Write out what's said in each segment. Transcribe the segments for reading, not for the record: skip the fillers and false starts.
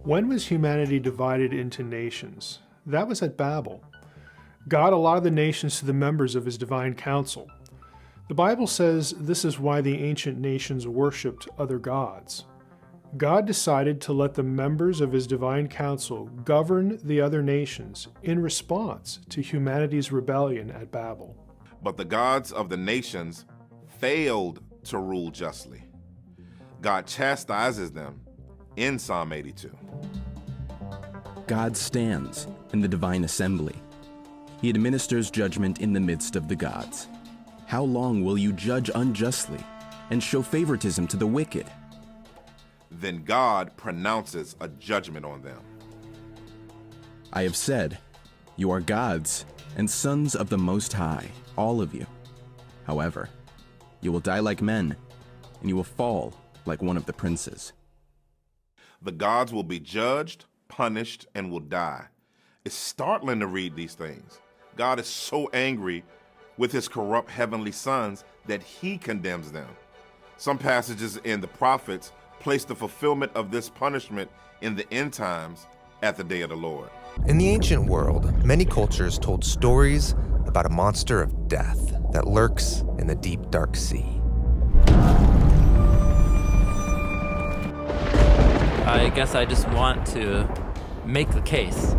When was humanity divided into nations? That was at Babel. God allotted the nations to the members of his divine council. The Bible says this is why the ancient nations worshipped other gods. God decided to let the members of his divine council govern the other nations in response to humanity's rebellion at Babel. But the gods of the nations failed to rule justly. God chastises them in Psalm 82. God stands in the divine assembly. He administers judgment in the midst of the gods. How long will you judge unjustly and show favoritism to the wicked? Then God pronounces a judgment on them. I have said, you are gods and sons of the Most High, all of you. However, you will die like men, and you will fall like one of the princes. The gods will be judged, punished, and will die. It's startling to read these things. God is so angry with his corrupt heavenly sons that he condemns them. Some passages in the prophets place the fulfillment of this punishment in the end times at the day of the Lord. In the ancient world, many cultures told stories about a monster of death that lurks in the deep, dark sea. I guess I just want to make the case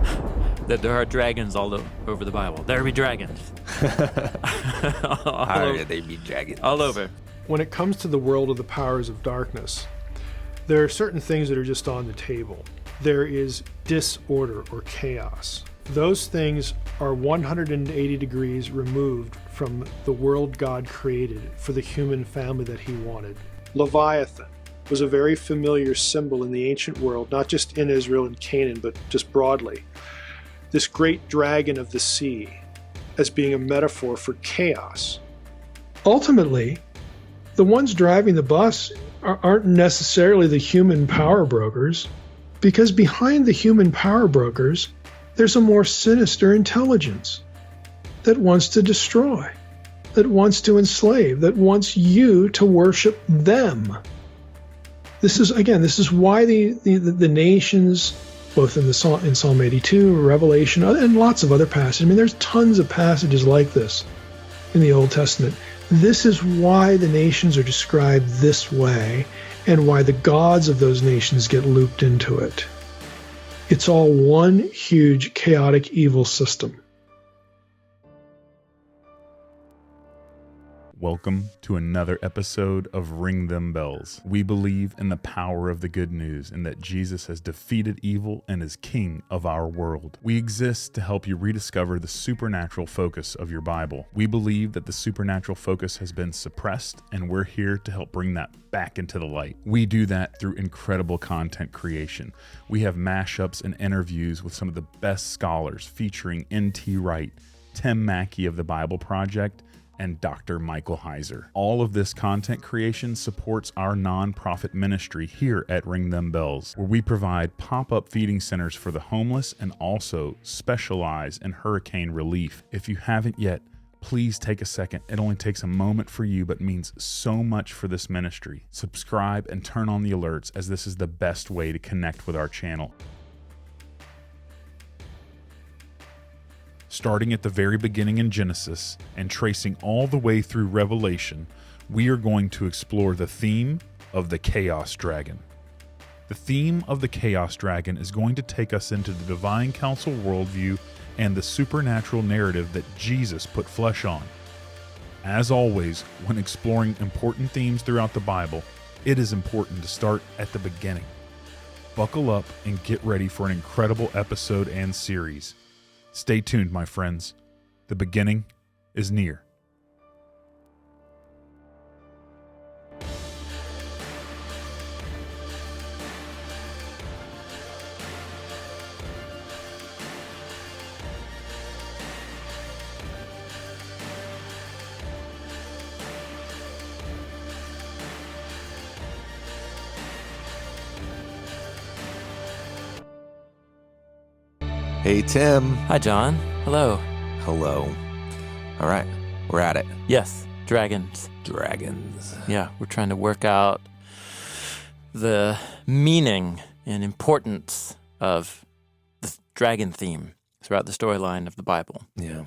that there are dragons all over the Bible. There be dragons. How did they be dragons? All over. When it comes to the world of the powers of darkness, there are certain things that are just on the table. There is disorder or chaos. Those things are 180 degrees removed from the world God created for the human family that he wanted. Leviathan was a very familiar symbol in the ancient world, not just in Israel and Canaan, but just broadly. This great dragon of the sea as being a metaphor for chaos. Ultimately, the ones driving the bus aren't necessarily the human power brokers, because behind the human power brokers, there's a more sinister intelligence that wants to destroy, that wants to enslave, that wants you to worship them. This is why the nations, both in Psalm 82, Revelation, and lots of other passages. I mean, there's tons of passages like this in the Old Testament. This is why the nations are described this way, and why the gods of those nations get looped into it. It's all one huge chaotic evil system. Welcome to another episode of Ring Them Bells. We believe in the power of the good news and that Jesus has defeated evil and is king of our world. We exist to help you rediscover the supernatural focus of your Bible. We believe that the supernatural focus has been suppressed, and we're here to help bring that back into the light. We do that through incredible content creation. We have mashups and interviews with some of the best scholars featuring N.T. Wright, Tim Mackey of the Bible Project, and Dr. Michael Heiser. All of this content creation supports our nonprofit ministry here at Ring Them Bells, where we provide pop-up feeding centers for the homeless and also specialize in hurricane relief. If you haven't yet, please take a second. It only takes a moment for you, but means so much for this ministry. Subscribe and turn on the alerts, as this is the best way to connect with our channel. Starting at the very beginning in Genesis and tracing all the way through Revelation, we are going to explore the theme of the Chaos Dragon. The theme of the Chaos Dragon is going to take us into the divine council worldview and the supernatural narrative that Jesus put flesh on. As always, when exploring important themes throughout the Bible, it is important to start at the beginning. Buckle up and get ready for an incredible episode and series. Stay tuned, my friends. The beginning is near. Hey, Tim. Hi, John. Hello. Hello. All right, we're at it. Yes, dragons. Dragons. Yeah, we're trying to work out the meaning and importance of the dragon theme throughout the storyline of the Bible. Yeah.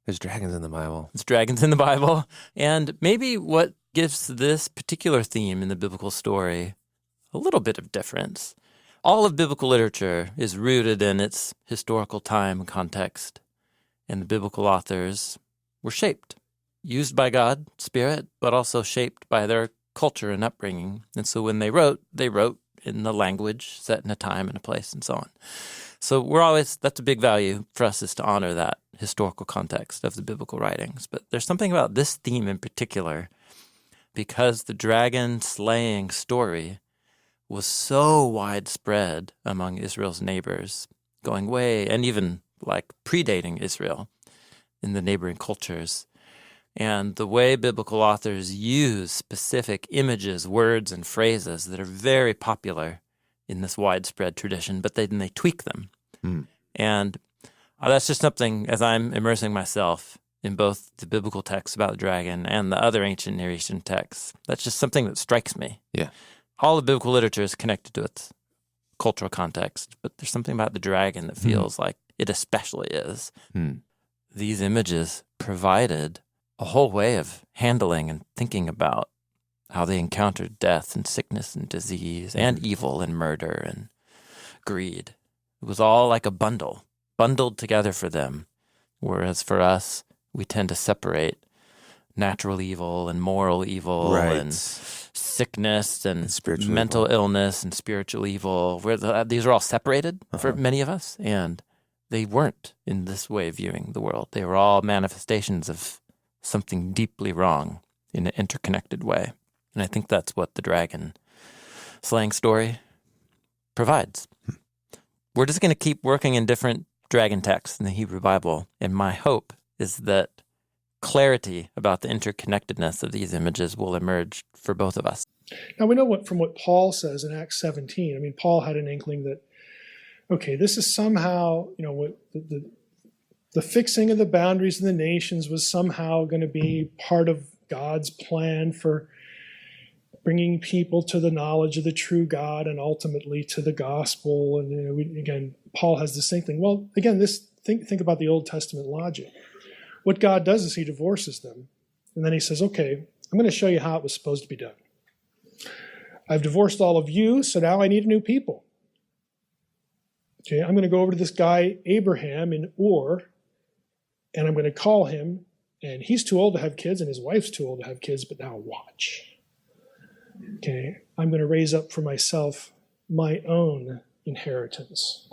There's dragons in the Bible. There's dragons in the Bible. And maybe what gives this particular theme in the biblical story a little bit of difference. All of biblical literature is rooted in its historical time and context, and the biblical authors were shaped, used by God's Spirit, but also shaped by their culture and upbringing. And so when they wrote in the language set in a time and a place and so on. So that's a big value for us, is to honor that historical context of the biblical writings. But there's something about this theme in particular, because the dragon slaying story was so widespread among Israel's neighbors, going way, and even like predating Israel in the neighboring cultures. And the way biblical authors use specific images, words, and phrases that are very popular in this widespread tradition, but then they tweak them. And that's just something, as I'm immersing myself in both the biblical texts about the dragon and the other ancient Near Eastern texts, that's just something that strikes me. Yeah. All of biblical literature is connected to its cultural context, but there's something about the dragon that feels like it especially is. These images provided a whole way of handling and thinking about how they encountered death and sickness and disease and evil and murder and greed. It was all like a bundled together for them, whereas for us, we tend to separate natural evil and moral evil and sickness and spiritual mental evil. Illness and spiritual evil. These are all separated for many of us, and they weren't in this way of viewing the world. They were all manifestations of something deeply wrong in an interconnected way. And I think that's what the dragon slaying story provides. We're just going to keep working in different dragon texts in the Hebrew Bible, and my hope is that clarity about the interconnectedness of these images will emerge for both of us. Now we know from what Paul says in Acts 17. I mean, Paul had an inkling that, okay, this is somehow, what the fixing of the boundaries of the nations was somehow going to be part of God's plan for bringing people to the knowledge of the true God and ultimately to the gospel. And again, Paul has this inkling. Well, again, think about the Old Testament logic. What God does is he divorces them. And then he says, okay, I'm going to show you how it was supposed to be done. I've divorced all of you, so now I need a new people. Okay, I'm going to go over to this guy, Abraham in Ur, and I'm going to call him, and he's too old to have kids, and his wife's too old to have kids, but now watch. Okay, I'm going to raise up for myself my own inheritance.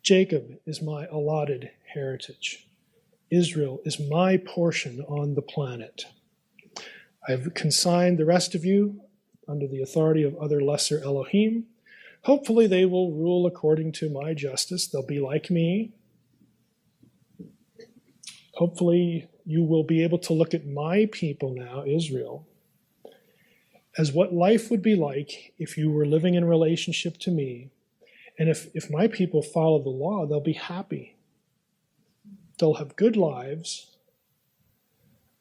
Jacob is my allotted heritage. Israel is my portion on the planet. I've consigned the rest of you under the authority of other lesser Elohim. Hopefully they will rule according to my justice. They'll be like me. Hopefully you will be able to look at my people now, Israel, as what life would be like if you were living in relationship to me. And if my people follow the law, they'll be happy. They'll have good lives.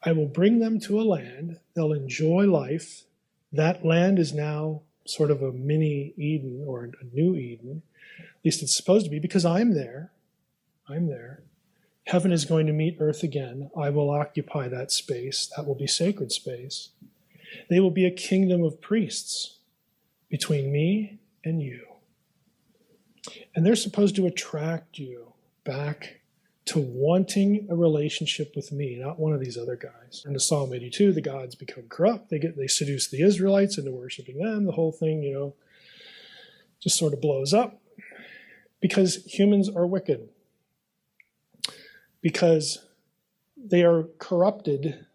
I will bring them to a land. They'll enjoy life. That land is now sort of a mini Eden or a new Eden. At least it's supposed to be, because I'm there. I'm there. Heaven is going to meet earth again. I will occupy that space. That will be sacred space. They will be a kingdom of priests between me and you. And they're supposed to attract you back to wanting a relationship with me, not one of these other guys. And in Psalm 82, the gods become corrupt. They seduce the Israelites into worshiping them. The whole thing, just sort of blows up because humans are wicked. Because they are corrupted,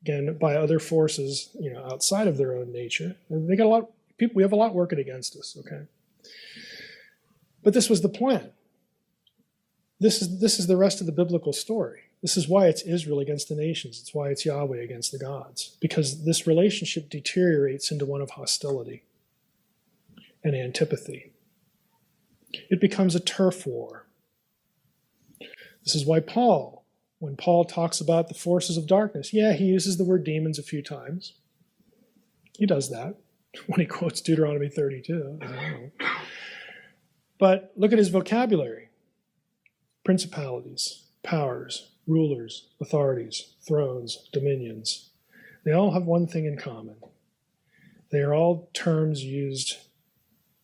again, by other forces, outside of their own nature. And we have a lot working against us, okay? But this was the plan. This is the rest of the biblical story. This is why it's Israel against the nations. It's why it's Yahweh against the gods. Because this relationship deteriorates into one of hostility and antipathy. It becomes a turf war. This is why when Paul talks about the forces of darkness, he uses the word demons a few times. He does that. when he quotes Deuteronomy 32. I don't know. But look at his vocabulary. Principalities, powers, rulers, authorities, thrones, dominions. They all have one thing in common. They are all terms used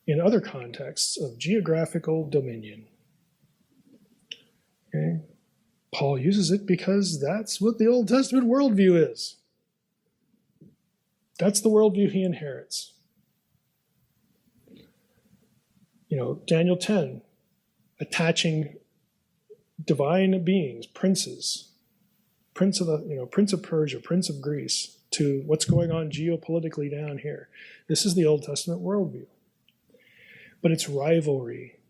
in other contexts of geographical dominion. Okay? Paul uses it because that's what the Old Testament worldview is. That's the worldview he inherits. Daniel 10, attaching divine beings, princes, prince of Persia, prince of Greece, to what's going on geopolitically down here. This is the Old Testament worldview. But it's rivalry,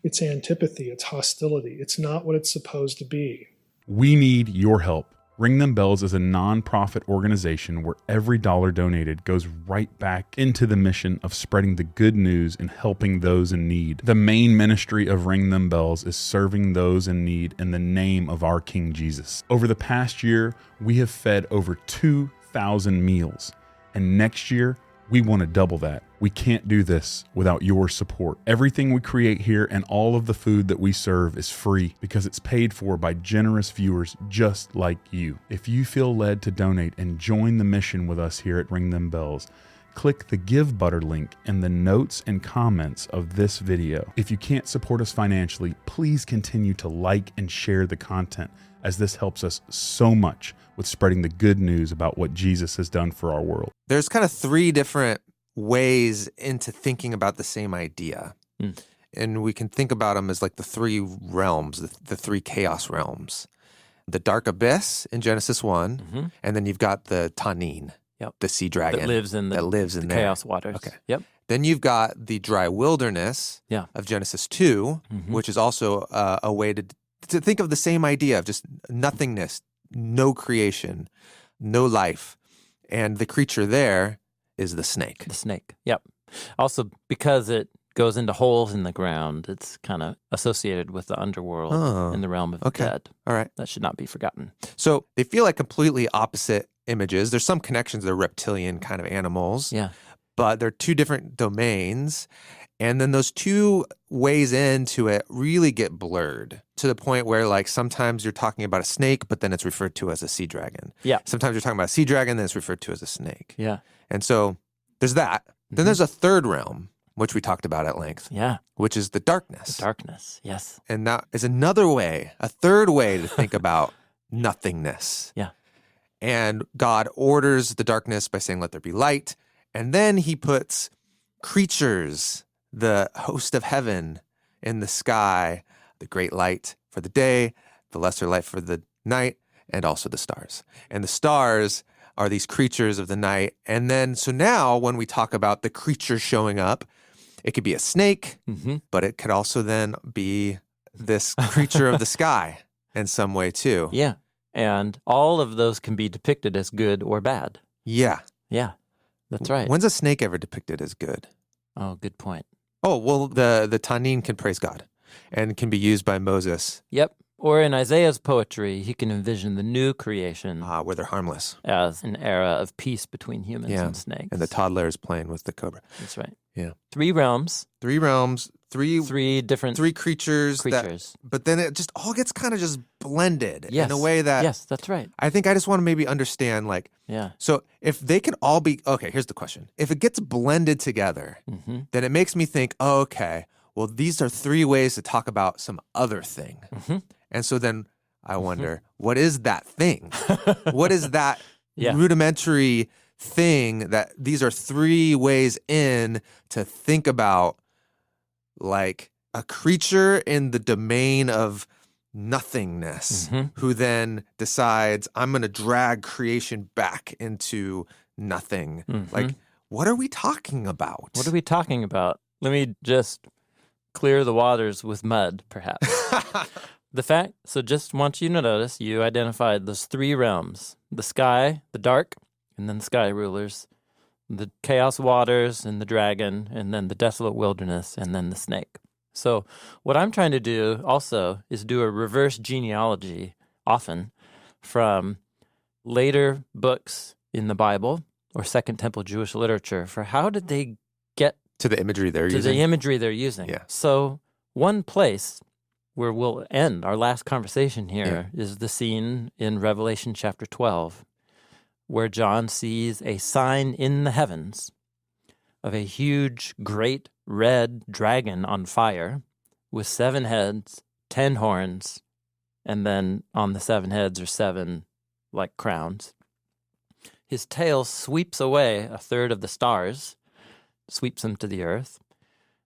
it's antipathy, it's hostility. It's not what it's supposed to be. We need your help. Ring Them Bells is a nonprofit organization where every dollar donated goes right back into the mission of spreading the good news and helping those in need. The main ministry of Ring Them Bells is serving those in need in the name of our King Jesus. Over the past year, we have fed over 2,000 meals, and next year, we want to double that. We can't do this without your support. Everything we create here and all of the food that we serve is free because it's paid for by generous viewers just like you. If you feel led to donate and join the mission with us here at Ring Them Bells, click the Give Butter link in the notes and comments of this video. If you can't support us financially, please continue to like and share the content, as this helps us so much with spreading the good news about what Jesus has done for our world. There's kind of three different ways into thinking about the same idea. And we can think about them as like the three realms, the three chaos realms. The dark abyss in Genesis 1, and then you've got the Tannin, the sea dragon that lives in the there. chaos waters. Okay. Yep. Then you've got the dry wilderness of Genesis 2, which is also a way to think of the same idea of just nothingness, no creation, no life. And the creature there is the snake. The snake. Yep. Also, because it goes into holes in the ground, it's kind of associated with the underworld in the realm of the dead. All right. That should not be forgotten. So they feel like completely opposite images. There's some connections. They're reptilian kind of animals. Yeah. But they're two different domains. And then those two ways into it really get blurred to the point where, like, sometimes you're talking about a snake, but then it's referred to as a sea dragon. Yeah. Sometimes you're talking about a sea dragon, then it's referred to as a snake. Yeah. And so there's that. Then there's a third realm, which we talked about at length. Yeah. Which is the darkness. The darkness. Yes. And that is another way, a third way to think about nothingness. Yeah. And God orders the darkness by saying, let there be light. And then he puts creatures, the host of heaven in the sky, the great light for the day, the lesser light for the night, and also the stars. And the stars are these creatures of the night. And then, so now when we talk about the creature showing up, it could be a snake, but it could also then be this creature of the sky in some way too. Yeah. And all of those can be depicted as good or bad. Yeah. Yeah. That's right. When's a snake ever depicted as good? Oh, good point. Oh, well, the Tannin can praise God and can be used by Moses. Yep. Or in Isaiah's poetry, he can envision the new creation Where they're harmless. as an era of peace between humans and snakes. And the toddler is playing with the cobra. That's right. Yeah. 3 realms. 3 realms, 3 different 3 creatures. creatures. But then it just all gets kind of just blended Yes. in a way that Yes, that's right. I think I just want to maybe understand, like, Yeah. so if they can all be, okay, here's the question. If it gets blended together, then it makes me think, oh, okay, well, these are 3 ways to talk about some other thing. And so then I wonder, what is that thing? What is that rudimentary thing that these are 3 ways in to think about, like, a creature in the domain of nothingness who then decides, I'm going to drag creation back into nothing. Like, what are we talking about? What are we talking about? Let me just clear the waters with mud, perhaps. So just want you to notice, you identified those 3 realms, the sky, the dark, and then the sky rulers, the chaos waters and the dragon, and then the desolate wilderness, and then the snake. So what I'm trying to do also is do a reverse genealogy often from later books in the Bible or Second Temple Jewish literature for how did they get To the imagery they're to using. the imagery they're using. Yeah. So one place where we'll end our last conversation here is the scene in Revelation chapter 12, where John sees a sign in the heavens of a huge, great red dragon on fire with 7 heads, 10 horns, and then on the 7 heads are 7 like crowns. His tail sweeps away a third of the stars, sweeps them to the earth.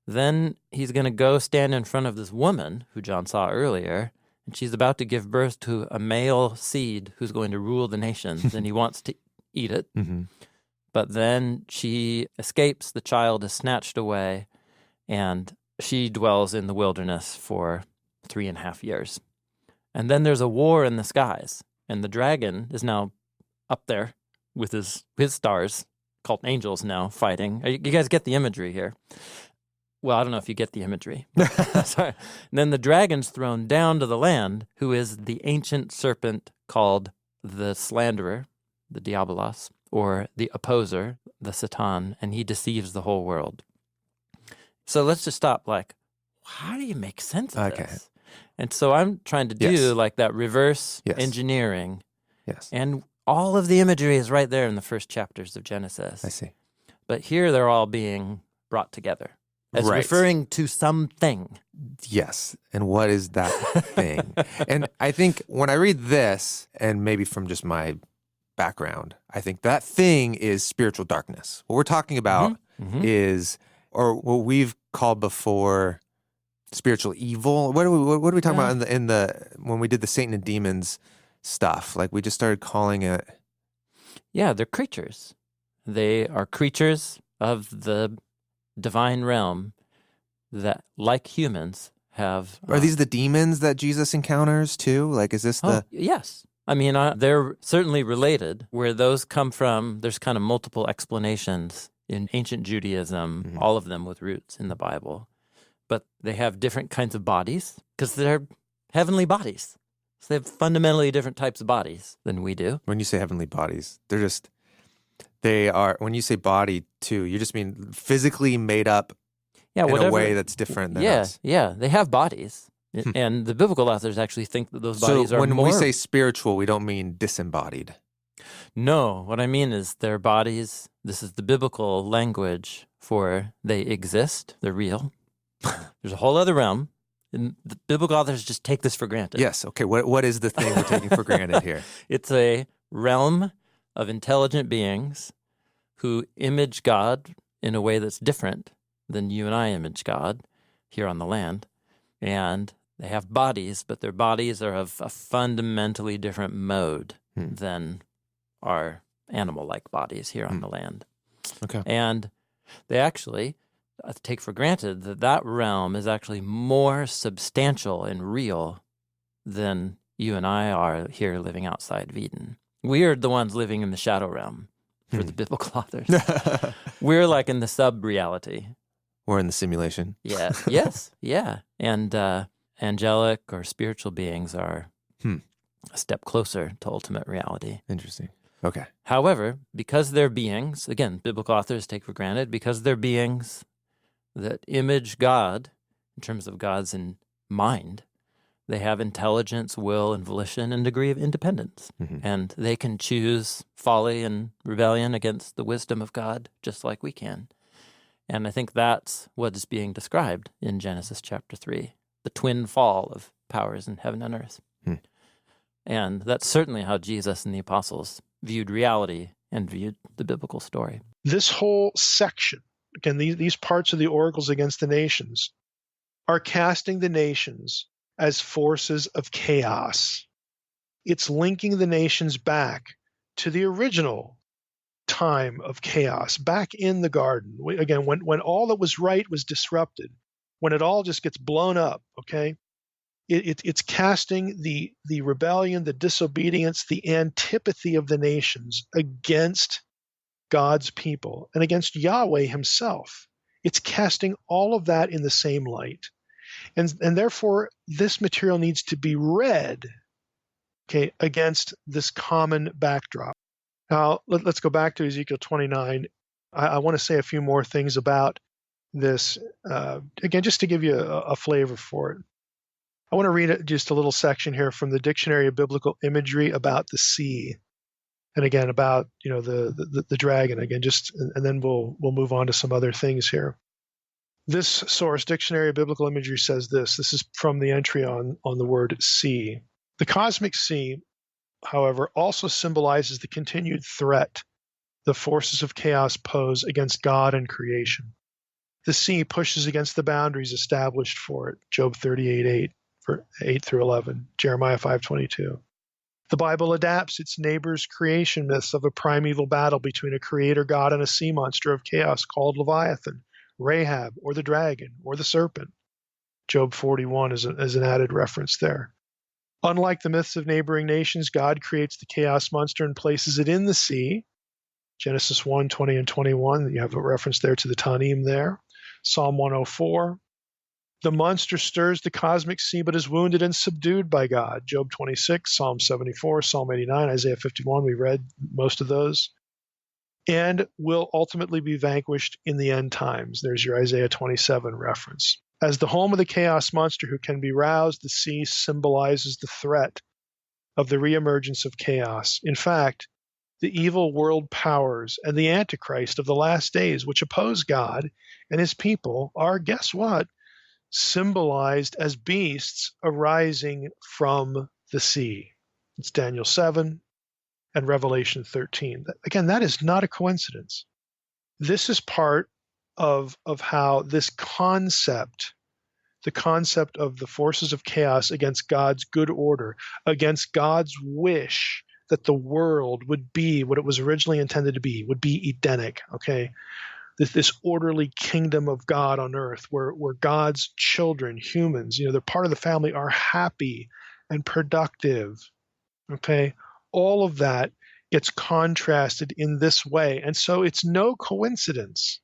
Then he's going to go stand in front of this woman who John saw earlier, and she's about to give birth to a male seed who's going to rule the nations, and he wants to eat it. Mm-hmm. But then she escapes, the child is snatched away, and she dwells in the wilderness for 3.5 years. And then there's a war in the skies, and the dragon is now up there with his stars, called angels now, fighting. You guys get the imagery here. Well, I don't know if you get the imagery. Sorry. And then the dragon's thrown down to the land, who is the ancient serpent called the slanderer, the diabolos, or the opposer, the Satan, and he deceives the whole world. So let's just stop. Like, how do you make sense of this? And so I'm trying to do like that reverse engineering. Yes. And all of the imagery is right there in the first chapters of Genesis. I see. But here they're all being brought together as referring to something. Yes. And what is that thing? And I think when I read this, and maybe from just my background, I think that thing is spiritual darkness. What we're talking about is, or what we've called before, spiritual evil. What are we talking about in the when we did the Satan and demons stuff? Like we just started calling it. Yeah, they're creatures. They are creatures of the divine realm that, like humans, have. Are these the demons that Jesus encounters too? Like, is this the? Yes. I mean, they're certainly related. Where those come from, there's kind of multiple explanations in ancient Judaism, all of them with roots in the Bible. But they have different kinds of bodies because they're heavenly bodies. So they have fundamentally different types of bodies than we do. When you say heavenly bodies, they are, when you say body too, you just mean physically made up in a way that's different than us. Yeah, they have bodies. And the biblical authors actually think that those bodies are when more... we say spiritual, we don't mean disembodied. No, what I mean is their bodies, this is the biblical language for they exist, they're real. There's a whole other realm, and the biblical authors just take this for granted. Yes, okay, what is the thing we're taking for granted here? It's a realm of intelligent beings who image God in a way that's different than you and I image God here on the land. And they have bodies, but their bodies are of a fundamentally different mode than our animal-like bodies here on the land. Okay. And they actually take for granted that that realm is actually more substantial and real than you and I are here living outside of Eden. We are the ones living in the shadow realm for the biblical authors. We're like in the sub-reality. We're in the simulation. Yeah. Yes. Yeah. And angelic or spiritual beings are a step closer to ultimate reality. Interesting. Okay. However, because they're beings, again, biblical authors take for granted, because they're beings that image God in terms of God's mind, they have intelligence, will, and volition, and degree of independence. And they can choose folly and rebellion against the wisdom of God just like we can. And I think that's what is being described in Genesis chapter 3, the twin fall of powers in heaven and earth. And that's certainly how Jesus and the apostles viewed reality and viewed the biblical story. This whole section, again, these parts of the oracles against the nations, are casting the nations as forces of chaos. It's linking the nations back to the original time of chaos, back in the garden. Again, when all that was right was disrupted, when it all just gets blown up, okay? It's casting the rebellion, the disobedience, the antipathy of the nations against God's people and against Yahweh himself. It's casting all of that in the same light. And therefore, this material needs to be read, okay, against this common backdrop. Now, let's go back to Ezekiel 29. I want to say a few more things about this, again, just to give you a flavor for it. I want to read just a little section here from the Dictionary of Biblical Imagery about the sea, and again about the dragon. Again, and then we'll move on to some other things here. This source, Dictionary of Biblical Imagery, says this. This is from the entry on the word sea. The cosmic sea, however, also symbolizes the continued threat the forces of chaos pose against God and creation. The sea pushes against the boundaries established for it. Job 38:8, 8 through 11, Jeremiah 5:22. The Bible adapts its neighbor's creation myths of a primeval battle between a creator god and a sea monster of chaos called Leviathan, Rahab, or the dragon, or the serpent. Job 41 is an added reference there. Unlike the myths of neighboring nations, God creates the chaos monster and places it in the sea. Genesis 1:20 and 21, you have a reference there to the Tanim there. Psalm 104. The monster stirs the cosmic sea but is wounded and subdued by God. Job 26, Psalm 74, Psalm 89, Isaiah 51, we read most of those. And will ultimately be vanquished in the end times. There's your Isaiah 27 reference. As the home of the chaos monster who can be roused, the sea symbolizes the threat of the reemergence of chaos. In fact, the evil world powers and the Antichrist of the last days, which oppose God and his people, are, guess what? Symbolized as beasts arising from the sea. It's Daniel 7 and Revelation 13. Again, that is not a coincidence. This is part of how this concept, the concept of the forces of chaos against God's good order, against God's wish that the world would be what it was originally intended to be, would be Edenic, okay? This orderly kingdom of God on earth where God's children, humans, they're part of the family, are happy and productive, okay? All of that gets contrasted in this way. And so it's no coincidence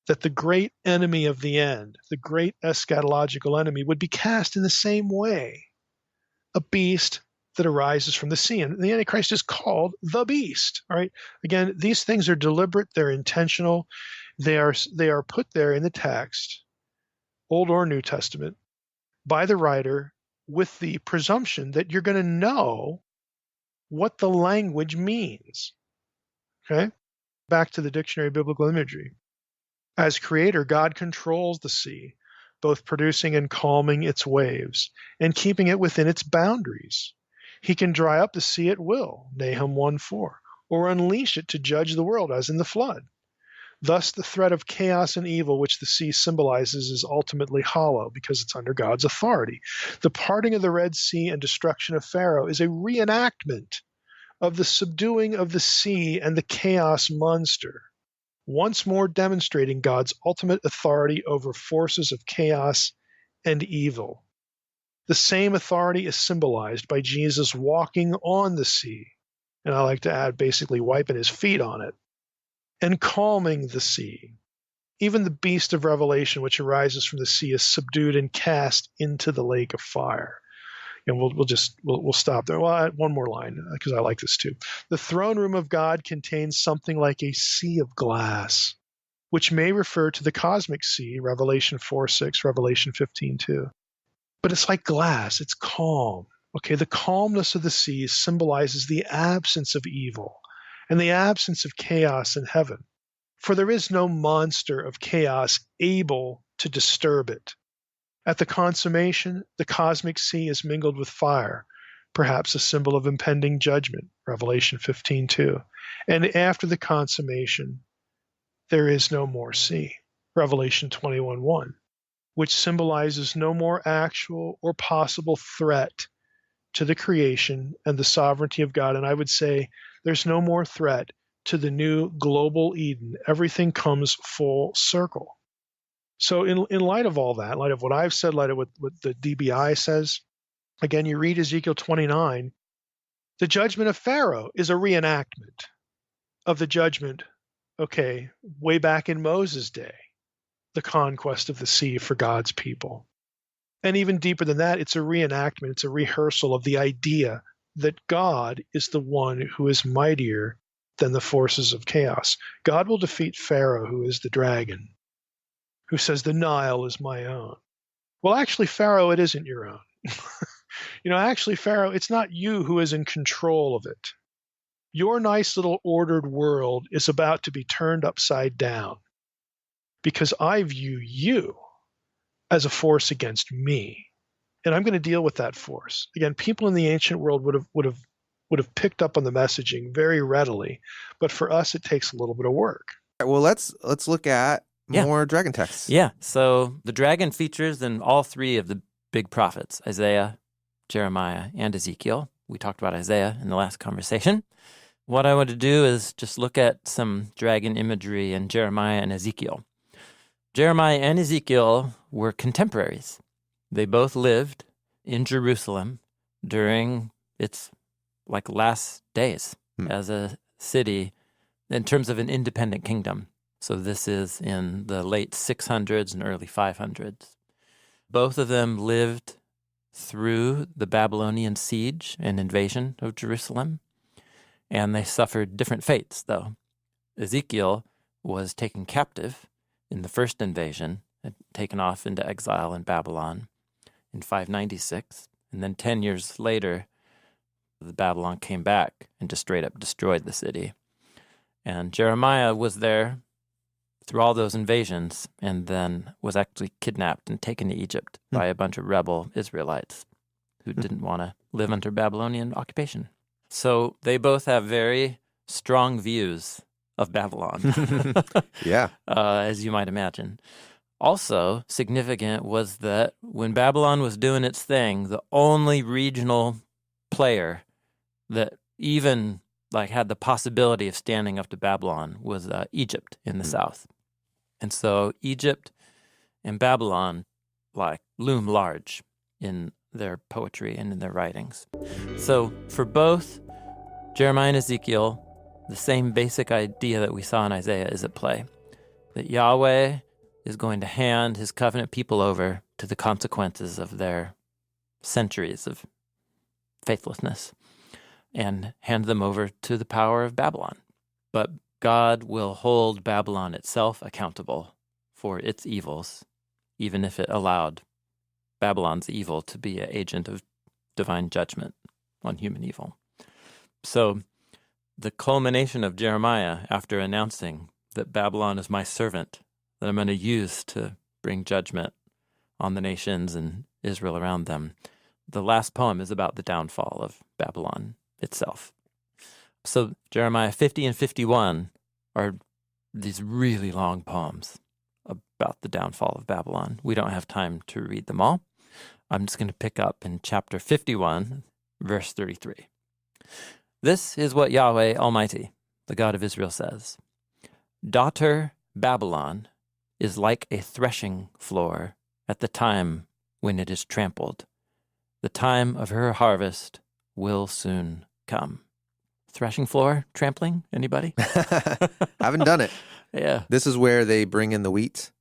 that the great enemy of the end, the great eschatological enemy, would be cast in the same way, a beast that arises from the sea. And the Antichrist is called the beast, all right? Again, these things are deliberate, they're intentional, they are put there in the text, Old or New Testament, by the writer with the presumption that you're going to know what the language means, okay? Back to the Dictionary of Biblical Imagery. As creator, God controls the sea, both producing and calming its waves, and keeping it within its boundaries. He can dry up the sea at will, Nahum 1:4, or unleash it to judge the world, as in the flood. Thus, the threat of chaos and evil, which the sea symbolizes, is ultimately hollow because it's under God's authority. The parting of the Red Sea and destruction of Pharaoh is a reenactment of the subduing of the sea and the chaos monster, once more demonstrating God's ultimate authority over forces of chaos and evil. The same authority is symbolized by Jesus walking on the sea, and I like to add basically wiping his feet on it, and calming the sea. Even the beast of Revelation, which arises from the sea, is subdued and cast into the lake of fire. And we'll stop there. Well, one more line, because I like this too. The throne room of God contains something like a sea of glass, which may refer to the cosmic sea, Revelation 4:6, Revelation 15:2. But it's like glass, it's calm. Okay, the calmness of the sea symbolizes the absence of evil and the absence of chaos in heaven. For there is no monster of chaos able to disturb it. At the consummation, the cosmic sea is mingled with fire, perhaps a symbol of impending judgment, Revelation 15:2. And after the consummation, there is no more sea, Revelation 21:1. Which symbolizes no more actual or possible threat to the creation and the sovereignty of God. And I would say there's no more threat to the new global Eden. Everything comes full circle. So in light of all that, in light of what I've said, in light of what the DBI says, again, you read Ezekiel 29, the judgment of Pharaoh is a reenactment of the judgment, okay, way back in Moses' day, the conquest of the sea for God's people. And even deeper than that, it's a reenactment, it's a rehearsal of the idea that God is the one who is mightier than the forces of chaos. God will defeat Pharaoh, who is the dragon, who says, the Nile is my own. Well, actually, Pharaoh, it isn't your own. Actually, Pharaoh, it's not you who is in control of it. Your nice little ordered world is about to be turned upside down because I view you as a force against me. And I'm going to deal with that force. Again, people in the ancient world would have picked up on the messaging very readily, but for us, it takes a little bit of work. Well, let's look at Yeah. more dragon texts. Yeah, so the dragon features in all three of the big prophets, Isaiah, Jeremiah, and Ezekiel. We talked about Isaiah in the last conversation. What I want to do is just look at some dragon imagery in Jeremiah and Ezekiel. Jeremiah and Ezekiel were contemporaries. They both lived in Jerusalem during its last days as a city in terms of an independent kingdom. So this is in the late 600s and early 500s. Both of them lived through the Babylonian siege and invasion of Jerusalem, and they suffered different fates, though. Ezekiel was taken captive in the first invasion and taken off into exile in Babylon in 596, and then 10 years later, the Babylon came back and just straight up destroyed the city. And Jeremiah was there through all those invasions, and then was actually kidnapped and taken to Egypt by a bunch of rebel Israelites who didn't want to live under Babylonian occupation. So they both have very strong views of Babylon, Yeah. as you might imagine. Also significant was that when Babylon was doing its thing, the only regional player that even had the possibility of standing up to Babylon was Egypt in the south. And so Egypt and Babylon loom large in their poetry and in their writings. So for both Jeremiah and Ezekiel, the same basic idea that we saw in Isaiah is at play, that Yahweh is going to hand his covenant people over to the consequences of their centuries of faithlessness and hand them over to the power of Babylon. But God will hold Babylon itself accountable for its evils, even if it allowed Babylon's evil to be an agent of divine judgment on human evil. So the culmination of Jeremiah, after announcing that Babylon is my servant, that I'm going to use to bring judgment on the nations and Israel around them, the last poem is about the downfall of Babylon itself. So Jeremiah 50 and 51 are these really long poems about the downfall of Babylon. We don't have time to read them all. I'm just going to pick up in chapter 51, verse 33. This is what Yahweh Almighty, the God of Israel, says. Daughter Babylon is like a threshing floor at the time when it is trampled. The time of her harvest will soon come. Threshing floor, trampling, anybody? Haven't done it. Yeah. This is where they bring in the wheat.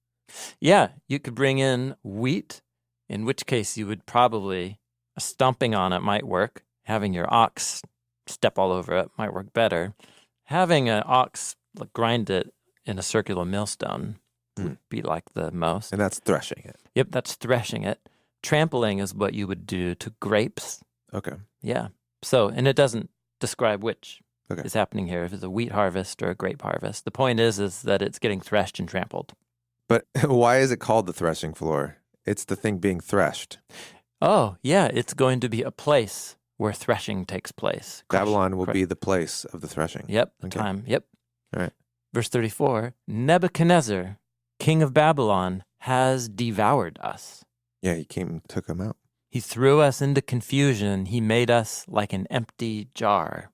Yeah, you could bring in wheat, in which case you would probably, stomping on it might work. Having your ox step all over it might work better. Having an ox grind it in a circular millstone would be the most. And that's threshing it. Yep, that's threshing it. Trampling is what you would do to grapes. Okay. Yeah. So, and it doesn't describe which Okay. is happening here, if it's a wheat harvest or a grape harvest. The point is that it's getting threshed and trampled. But why is it called the threshing floor? It's the thing being threshed. Oh, yeah, it's going to be a place where threshing takes place. Babylon will be the place of the threshing. Yep, Okay. time, yep. All right. Verse 34, Nebuchadnezzar, king of Babylon, has devoured us. Yeah, he came and took him out. He threw us into confusion. He made us like an empty jar.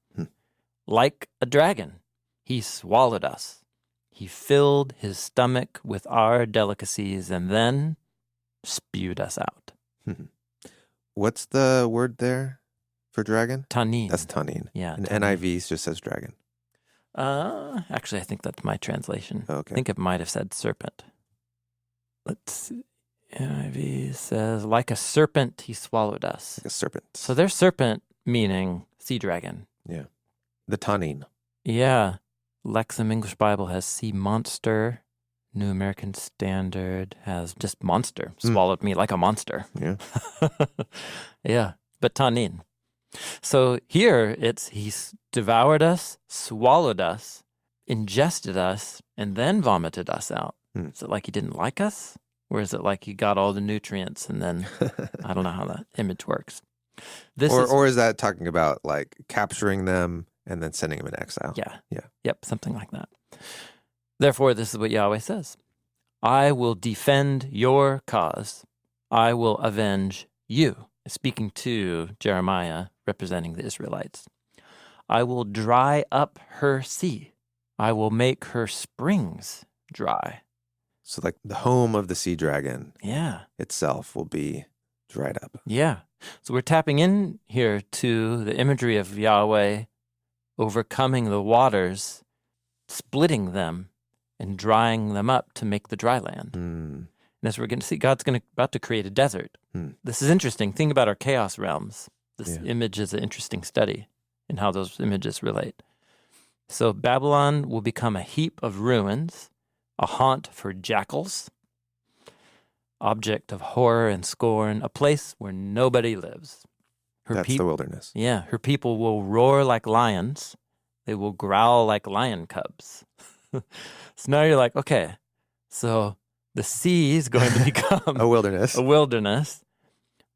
Like a dragon, he swallowed us. He filled his stomach with our delicacies and then spewed us out. What's the word there for dragon? Tanin. That's tanin. Yeah. And tanin. NIV just says dragon. Actually, I think that's my translation. Okay. I think it might have said serpent. Let's see. NIV says, like a serpent, he swallowed us. Like a serpent. So there's serpent meaning sea dragon. Yeah. The tanin. Yeah. Lexham English Bible has sea monster. New American Standard has just monster. Swallowed me like a monster. Yeah. Yeah. But tanin. So here it's he's devoured us, swallowed us, ingested us, and then vomited us out. Is it like he didn't like us? Or is it like he got all the nutrients and then I don't know how that image works. Or is that talking about like capturing them and then sending them in exile? Yeah. Yeah. Yep, something like that. Therefore, this is what Yahweh says. I will defend your cause. I will avenge you. Speaking to Jeremiah, representing the Israelites. I will dry up her sea. I will make her springs dry. So like the home of the sea dragon Yeah. itself will be dried up. Yeah. So we're tapping in here to the imagery of Yahweh overcoming the waters, splitting them, and drying them up to make the dry land. And as we're going to see, God's about to create a desert. This is interesting. Think about our chaos realms. This image is an interesting study in how those images relate. So Babylon will become a heap of ruins, a haunt for jackals, object of horror and scorn, a place where nobody lives. That's the wilderness. Yeah, her people will roar like lions. They will growl like lion cubs. So now you're like, okay, so the sea is going to become A wilderness. a wilderness.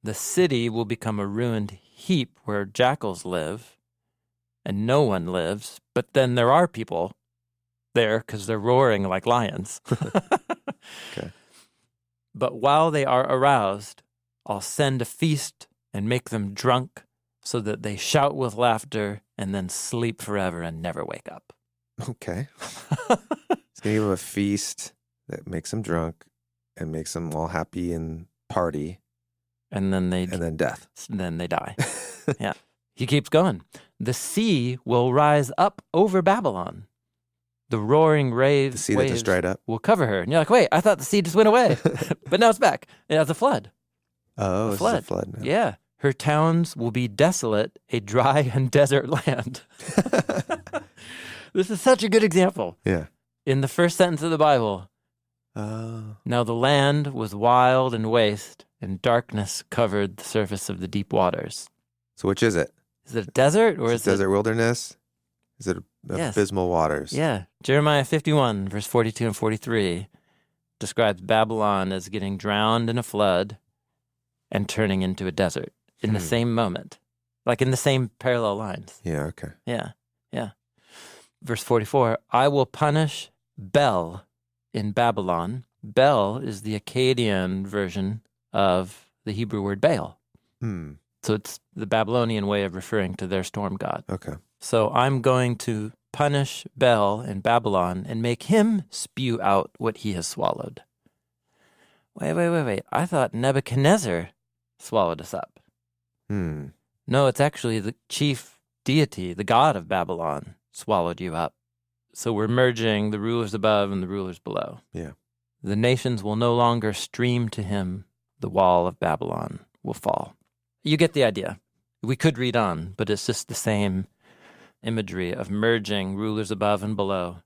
The city will become a ruined heap where jackals live and no one lives. But then there are people there because they're roaring like lions. Okay. But while they are aroused, I'll send a feast and make them drunk so that they shout with laughter and then sleep forever and never wake up. Okay. It's going to give them a feast that makes them drunk and makes them all happy and party. And then death. Then they die. Yeah. He keeps going. The sea will rise up over Babylon. The roaring waves, The sea that just dried up. will cover her. And you're like, wait, I thought the sea just went away. But now it's back. It has a flood. Oh, A it's flood. a flood now. Yeah. Her towns will be desolate, a dry and desert land. This is such a good example. Yeah. In the first sentence of the Bible, Oh. now the land was wild and waste, and darkness covered the surface of the deep waters. So which is it? Is it a desert or Is it desert wilderness? Is it Yes. abysmal waters? Yeah. Jeremiah 51, verse 42 and 43 describes Babylon as getting drowned in a flood and turning into a desert in the same moment, like in the same parallel lines. Yeah, okay. Yeah. Yeah. Verse 44, I will punish Bel in Babylon. Bel is the Akkadian version of the Hebrew word Baal. So it's the Babylonian way of referring to their storm god. Okay. So I'm going to punish Bel in Babylon and make him spew out what he has swallowed. Wait. I thought Nebuchadnezzar swallowed us up. No, it's actually the chief deity, the god of Babylon, swallowed you up. So we're merging the rulers above and the rulers below. Yeah. The nations will no longer stream to him. The wall of Babylon will fall. You get the idea. We could read on, but it's just the same imagery of merging rulers above and below,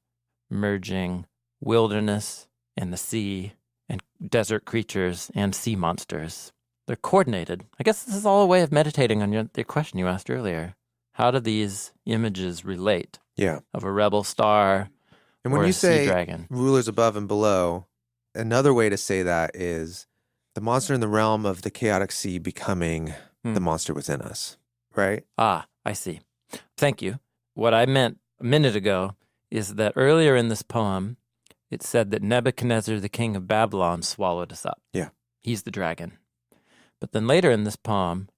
merging wilderness and the sea and desert creatures and sea monsters. They're coordinated. I guess this is all a way of meditating on the question you asked earlier. How do these images relate? Yeah. Of a rebel star And when or you a sea say dragon. rulers above and below, another way to say that is the monster in the realm of the chaotic sea becoming the monster within us, right? Ah, I see. Thank you. What I meant a minute ago is that earlier in this poem, it said that Nebuchadnezzar, the king of Babylon, swallowed us up. Yeah. He's the dragon. But then later in this poem,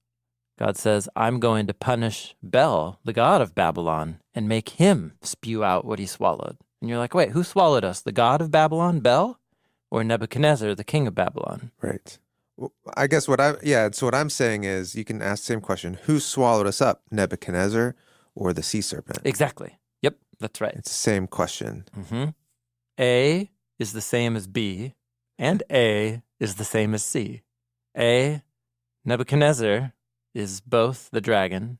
God says, I'm going to punish Bel, the god of Babylon, and make him spew out what he swallowed. And you're like, wait, who swallowed us? The god of Babylon, Bel? Or Nebuchadnezzar, the king of Babylon? Right. Well, I guess what I'm saying is you can ask the same question. Who swallowed us up, Nebuchadnezzar or the sea serpent? Exactly. Yep, that's right. It's the same question. Mm-hmm. A is the same as B, and A is the same as C. A, Nebuchadnezzar, is both the dragon,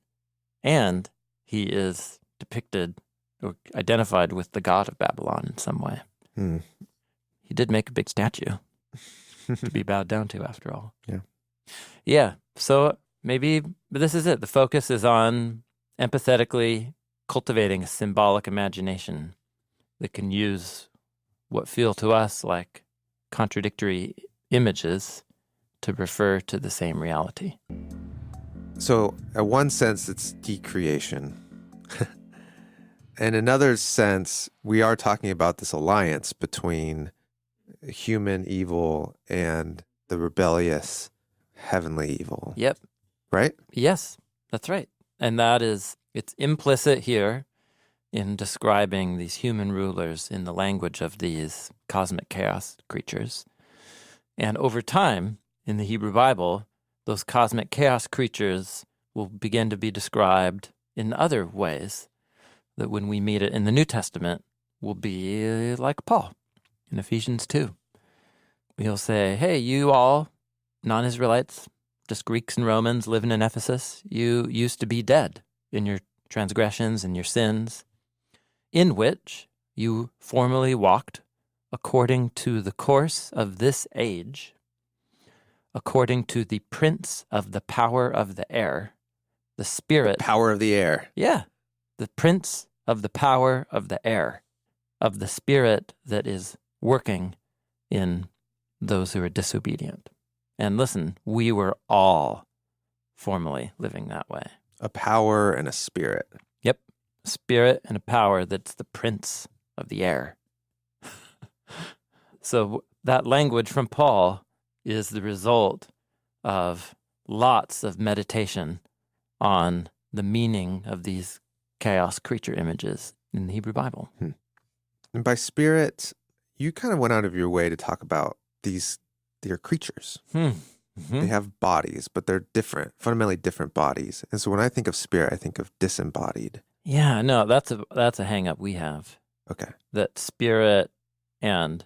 and he is depicted or identified with the god of Babylon in some way. He did make a big statue to be bowed down to, after all. Yeah. Yeah. So maybe this is it. The focus is on empathetically cultivating a symbolic imagination that can use what feel to us like contradictory images to refer to the same reality. So, in one sense, it's decreation. In another sense, we are talking about this alliance between human evil and the rebellious heavenly evil. Yep. Right? Yes, that's right. And it's implicit here in describing these human rulers in the language of these cosmic chaos creatures. And over time, in the Hebrew Bible, those cosmic chaos creatures will begin to be described in other ways that when we meet it in the New Testament will be like Paul in Ephesians 2. He'll say, hey, you all non-Israelites, just Greeks and Romans living in Ephesus, you used to be dead in your transgressions and your sins, in which you formerly walked according to the course of this age, according to the prince of the power of the air, the spirit. Power of the air. Yeah. The prince of the power of the air, of the spirit that is working in those who are disobedient. And listen, we were all formerly living that way. A power and a spirit. Yep. A spirit and a power that's the prince of the air. So that language from Paul is the result of lots of meditation on the meaning of these chaos creature images in the Hebrew Bible. And by spirit, you kind of went out of your way to talk about they're creatures. They have bodies, but they're different, fundamentally different bodies. And so when I think of spirit, I think of disembodied. Yeah, no, that's a hang up we have. Okay. That spirit and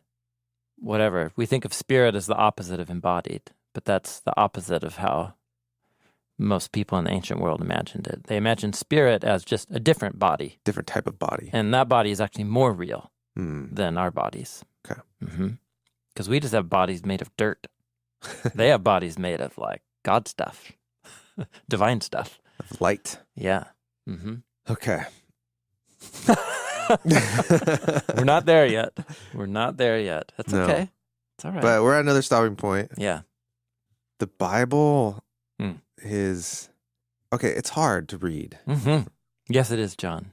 whatever. We think of spirit as the opposite of embodied, but that's the opposite of how most people in the ancient world imagined it. They imagined spirit as just a different body. Different type of body. And that body is actually more real than our bodies. Okay. Because we just have bodies made of dirt. They have bodies made of like God stuff, divine stuff. Of light. Yeah. Okay. We're not there yet. We're not there yet. That's No. okay. It's all right. But we're at another stopping point. Yeah. The Bible is, okay, it's hard to read. Yes, it is, John.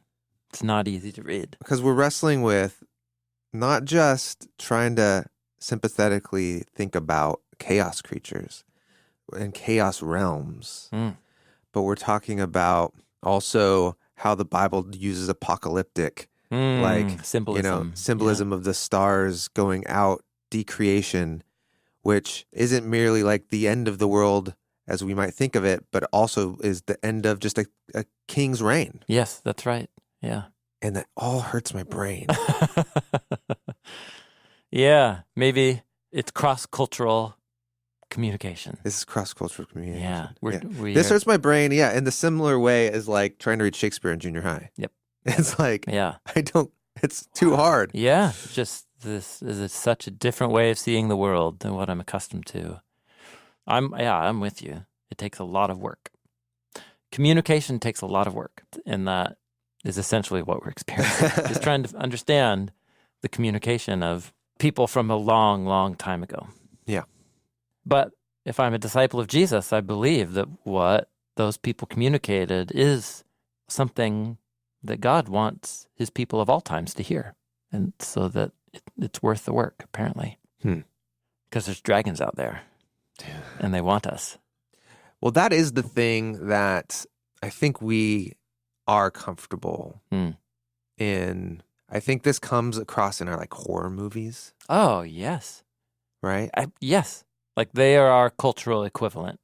It's not easy to read. Because we're wrestling with not just trying to sympathetically think about chaos creatures and chaos realms, but we're talking about also how the Bible uses apocalyptic, like symbolism of the stars going out, decreation, which isn't merely like the end of the world as we might think of it, but also is the end of just a king's reign. Yes, that's right. Yeah. And that all hurts my brain. Yeah, maybe it's cross-cultural communication. This is cross-cultural communication. Yeah. This hurts my brain, in the similar way as like trying to read Shakespeare in junior high. Yep. It's like, yeah. It's too hard. Yeah, just this is such a different way of seeing the world than what I'm accustomed to. I'm with you. It takes a lot of work. Communication takes a lot of work, and that is essentially what we're experiencing. Just trying to understand the communication of people from a long, long time ago. Yeah. But if I'm a disciple of Jesus, I believe that what those people communicated is something that God wants his people of all times to hear. And so that it's worth the work, apparently. Because there's dragons out there, and they want us. Well, that is the thing that I think we are comfortable in. I think this comes across in our like horror movies. Oh, yes. Right? Yes. Like they are our cultural equivalent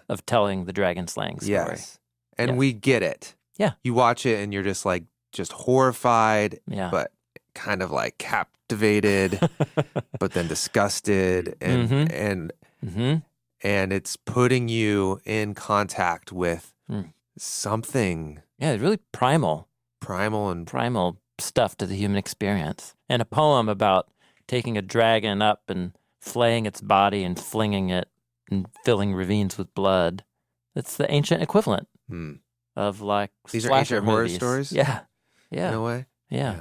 of telling the dragon slaying story. Yes. And we get it. Yeah. You watch it and you're just like, horrified, yeah. but kind of like captivated, but then disgusted and it's putting you in contact with something. Yeah, really primal primal stuff to the human experience. And a poem about taking a dragon up and flaying its body and flinging it and filling ravines with blood. It's the ancient equivalent of like These are slasher ancient horror movies. stories? Yeah. Yeah. In a way? Yeah.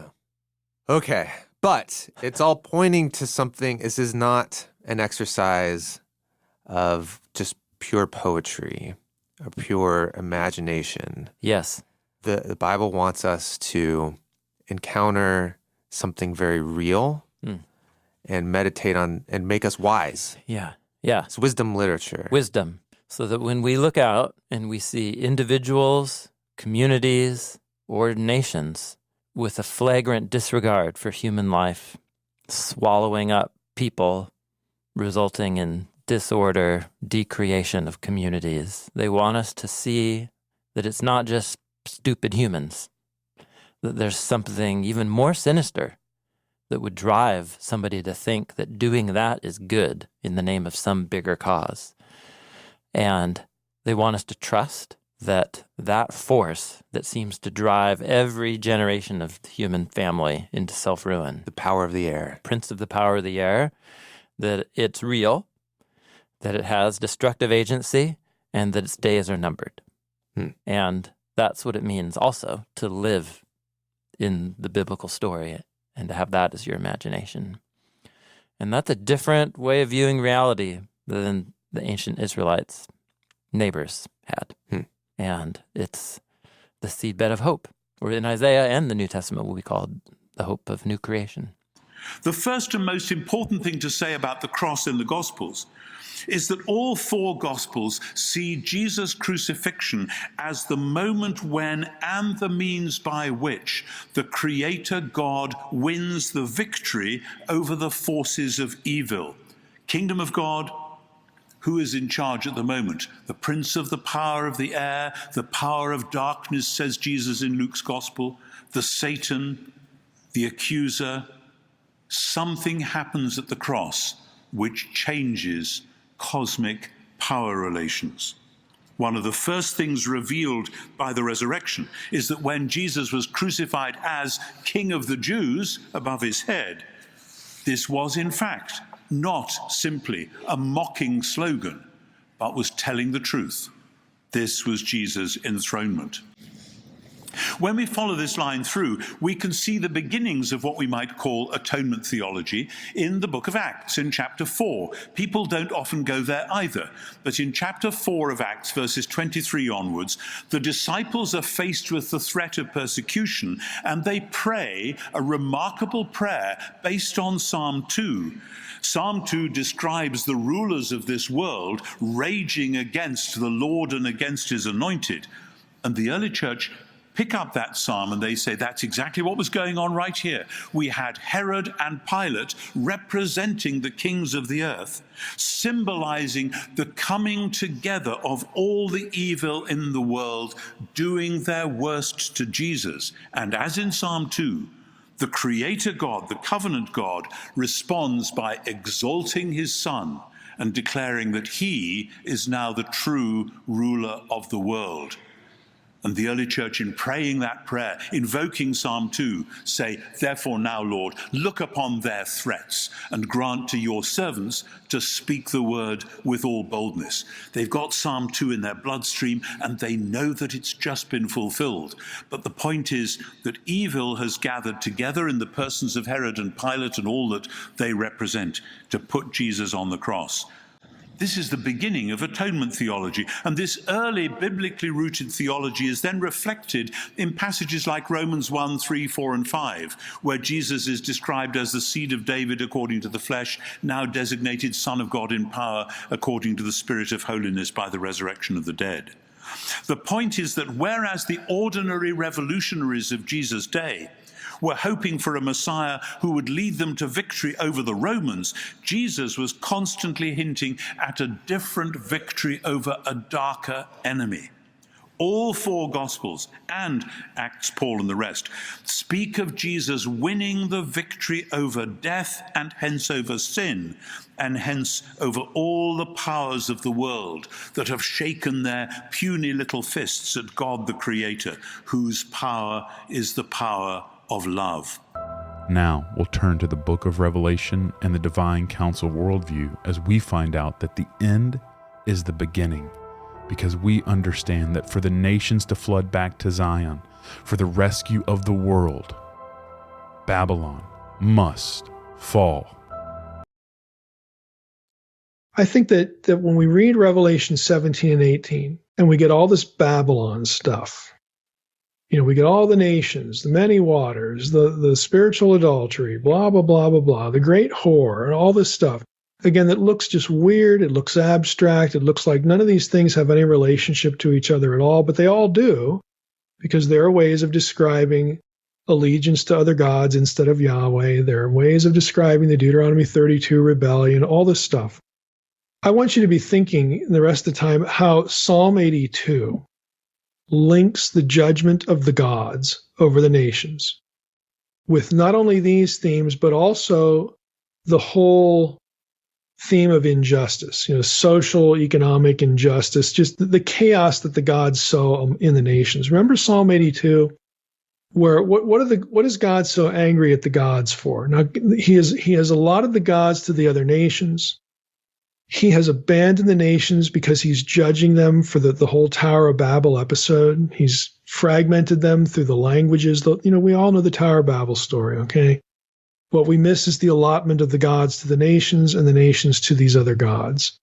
Okay. But it's all pointing to something. This is not an exercise of just pure poetry or pure imagination. Yes. The Bible wants us to encounter something very real and meditate on and make us wise. Yeah. Yeah. It's wisdom literature. Wisdom. So that when we look out and we see individuals, communities, or nations with a flagrant disregard for human life, swallowing up people, resulting in disorder, decreation of communities, they want us to see that it's not just stupid humans, that there's something even more sinister that would drive somebody to think that doing that is good in the name of some bigger cause. And they want us to trust that that force that seems to drive every generation of the human family into self-ruin, The power of the air. prince of the power of the air, that it's real, that it has destructive agency, and that its days are numbered. And that's what it means also to live in the biblical story and to have that as your imagination. And that's a different way of viewing reality than the ancient Israelites' neighbors had. And it's the seedbed of hope, or in Isaiah and the New Testament will be called the hope of new creation. The first and most important thing to say about the cross in the Gospels is that all four Gospels see Jesus' crucifixion as the moment when and the means by which the Creator God wins the victory over the forces of evil. Kingdom of God, who is in charge at the moment? The prince of the power of the air, the power of darkness, says Jesus in Luke's Gospel, the Satan, the accuser. Something happens at the cross which changes cosmic power relations. One of the first things revealed by the resurrection is that when Jesus was crucified as King of the Jews above his head, this was in fact not simply a mocking slogan, but was telling the truth. This was Jesus' enthronement. When we follow this line through, we can see the beginnings of what we might call atonement theology in the book of Acts, in chapter 4. People don't often go there either, but in chapter 4 of Acts, verses 23 onwards, the disciples are faced with the threat of persecution, and they pray a remarkable prayer based on Psalm 2. Psalm 2 describes the rulers of this world raging against the Lord and against his anointed, and the early church pick up that psalm and they say that's exactly what was going on right here. We had Herod and Pilate representing the kings of the earth, symbolizing the coming together of all the evil in the world, doing their worst to Jesus. And as in Psalm 2, the Creator God, the covenant God, responds by exalting his Son and declaring that he is now the true ruler of the world. And the early church, in praying that prayer, invoking Psalm 2, say, therefore now, Lord, look upon their threats and grant to your servants to speak the word with all boldness. They've got Psalm 2 in their bloodstream, and they know that it's just been fulfilled. But the point is that evil has gathered together in the persons of Herod and Pilate and all that they represent to put Jesus on the cross. This is the beginning of atonement theology, and this early biblically rooted theology is then reflected in passages like Romans 1, 3, 4, and 5, where Jesus is described as the seed of David according to the flesh, now designated Son of God in power according to the Spirit of holiness by the resurrection of the dead. The point is that whereas the ordinary revolutionaries of Jesus' day were hoping for a Messiah who would lead them to victory over the Romans, Jesus was constantly hinting at a different victory over a darker enemy. All four Gospels and Acts, Paul, and the rest speak of Jesus winning the victory over death and hence over sin, and hence over all the powers of the world that have shaken their puny little fists at God the Creator, whose power is the power of love. Now we'll turn to the book of Revelation and the divine council worldview as we find out that the end is the beginning, because we understand that for the nations to flood back to Zion, for the rescue of the world, Babylon must fall. I think that when we read Revelation 17 and 18, and we get all this Babylon stuff, we get all the nations, the many waters, the spiritual adultery, blah, blah, blah, blah, blah, the great whore, and all this stuff. Again, that looks just weird. It looks abstract. It looks like none of these things have any relationship to each other at all, but they all do, because there are ways of describing allegiance to other gods instead of Yahweh. There are ways of describing the Deuteronomy 32 rebellion, all this stuff. I want you to be thinking the rest of the time how Psalm 82 links the judgment of the gods over the nations with not only these themes, but also the whole theme of injustice, social, economic injustice, just the chaos that the gods sow in the nations. Remember Psalm 82, where what is God so angry at the gods for? Now, he has allotted the gods to the other nations. He has abandoned the nations because he's judging them for the whole Tower of Babel episode. He's fragmented them through the languages. We all know the Tower of Babel story, okay? What we miss is the allotment of the gods to the nations and the nations to these other gods.